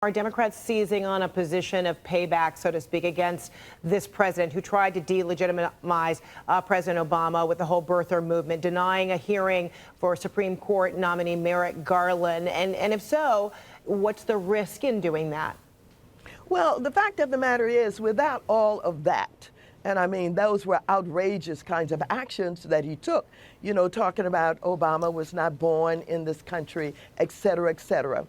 Are Democrats seizing on a position of payback, so to speak, against this president who tried to delegitimize President Obama with the whole birther movement, denying a hearing for Supreme Court nominee Merrick Garland? And if so, what's the risk in doing that? Well, the fact of the matter is, without all of that, and I mean, those were outrageous kinds of actions that he took, you know, talking about Obama was not born in this country, et cetera, et cetera.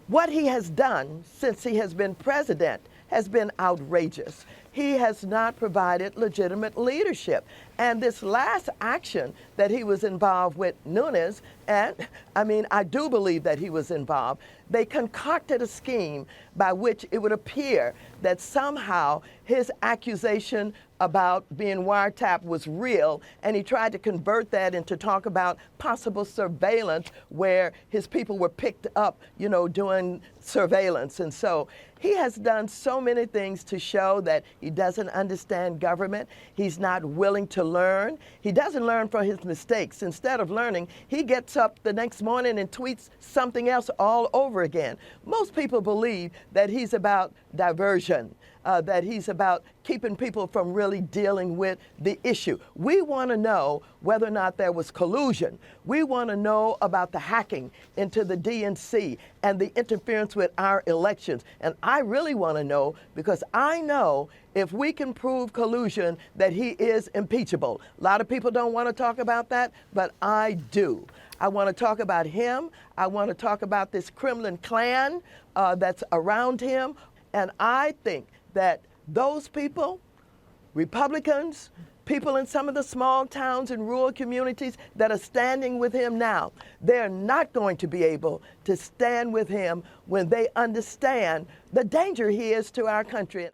What he has done since he has been president has been outrageous. He has not provided legitimate leadership. And this last action that he was involved with Nunes, and I mean, I do believe that he was involved, they concocted a scheme by which it would appear that somehow his accusation about being wiretapped was real, and he tried to convert that into talk about possible surveillance where his people were picked up, you know, doing surveillance. And so he has done so many things to show that he doesn't understand government. He's not willing to learn. He doesn't learn from his mistakes. Instead of learning, he gets up the next morning and tweets something else all over again. Most people believe that he's about diversion, that he's about keeping people from really dealing with the issue. We want to know whether or not there was collusion. We want to know about the hacking into the DNC and the interference with our elections. And I really want to know, because I know if we can prove collusion, that he is impeachable. A lot of people don't want to talk about that, but I do. I want to talk about him. I want to talk about this Kremlin clan that's around him. And I think that those people, Republicans, people in some of the small towns and rural communities that are standing with him now, they're not going to be able to stand with him when they understand the danger he is to our country.